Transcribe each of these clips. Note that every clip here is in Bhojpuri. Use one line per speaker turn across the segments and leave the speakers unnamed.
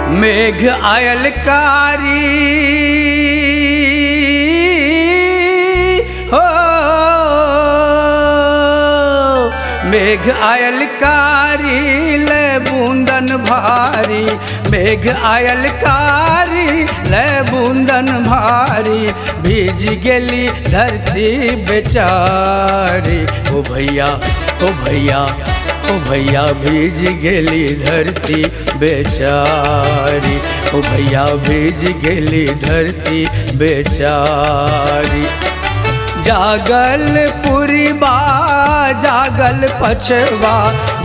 मेघ आयल कारी हो, मेघ आयल कारी ले बूंदन भारी, मेघ आयल कारी ले बूंदन भारी, भीज गेली धरती बेचारी। ओ भैया ओ भैया ओ भैया भीज गेली धरती बेचारी, ओ भैया भीज गेली धरती बेचारी। जागल पुरबा जागल पछवा,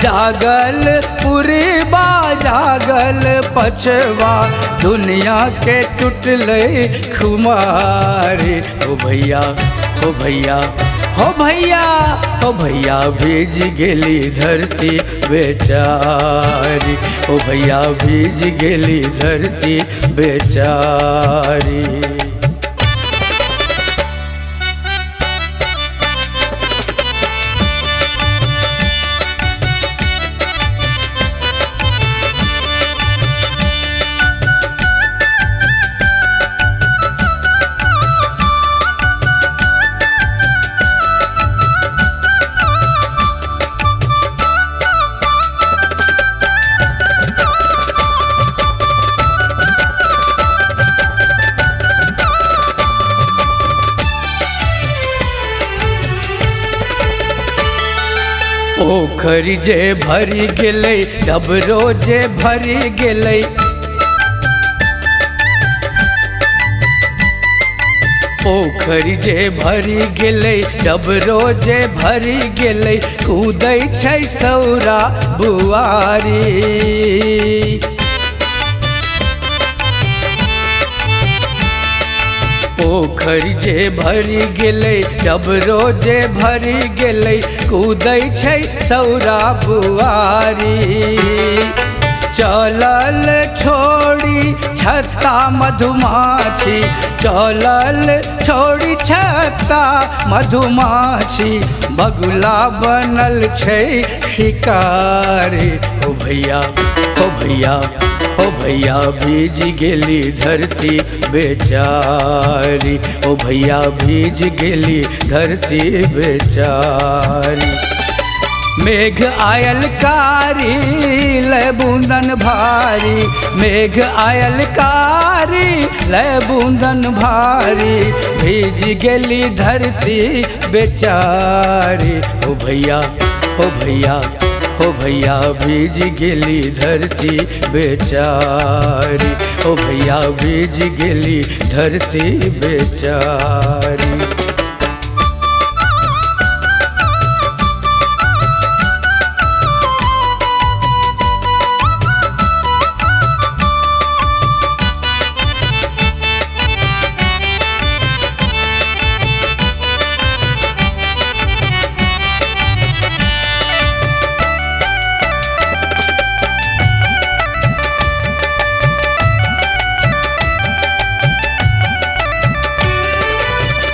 जागल पुरबा जागल पछवा, दुनिया के टूटले खुमारी। ओ भैया ओ भैया हो भैया ओ भैया भीज गेली धरती बेचारी, ओ भैया भीज गेली धरती बेचारी। पोखरी जे भरी गेलै डबरो जे भरी गेलै, पोखरी जे भरी गेलै डबरो जे भरी गेलै, कूदै छै सौरा बुआरी। पोखरी जे भरी गेलै डबरो जे भरी गेलै, कूदै छै सौरा बुआरी। चलल छोड़ी छत्ता मधुमाछी, चलल छोड़ी छत्ता मधुमाछी, बगुला बनल छै शिकारी। ओ भैया ओ भैया ओ भैया भीज गेली धरती बेचारी, ओ भैया भीज गेली धरती बेचारी। मेघ आयल कारी ले बूंदन भारी, मेघ आयल कारी ले बूंदन भारी, भीज गेली धरती बेचारी। ओ भैया ओ भैया ओ भैया भीज गेली धरती बेचारी, ओ भैया भीज गेली धरती बेचारी।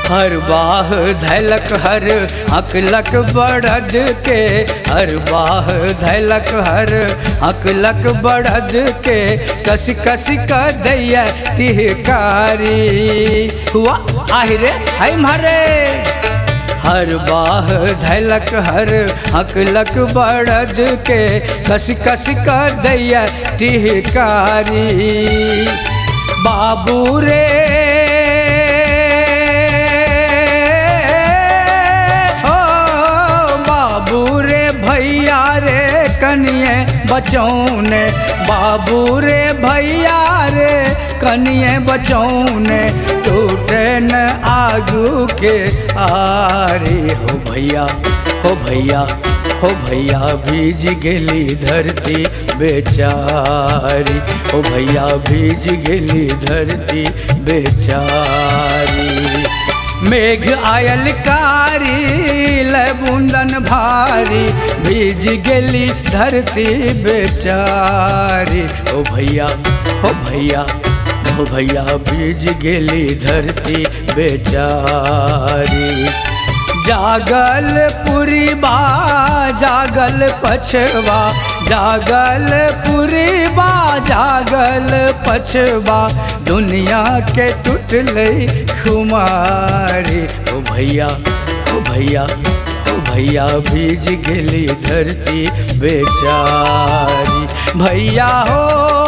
हर बाह धैलक हर अकलक बढ़द के, हर बाह धैलक हर अकलक बढ़द के, कस कस क दैया तिहकारी। हुआ आहिरे है मारे, हर बाह धैलक हर अकलक बढ़द के, कस कस क दैया तिहकारी। बाबू रे कनिए बचौने, बाबू रे भैया रे कनिए बचौने, टूटे न आगू के आरी। हो भैया हो भैया हो भैया भीज गेली धरती बेचारी, ओ भैया भीज गेली धरती बेचारी। मेघ आयल कारी ले बूंदन भारी, भीज गेली धरती बेचारी। ओ भैया हो भैया हो भैया भीज गेली धरती बेचारी। जागल पुरबा जागल पछवा, जागल पुरबा जागल लागल पछवा दुनिया के टूटले खुमारी। ओ भैया ओ भैया ओ भैया भीज गेली धरती बेचारी। भैया हो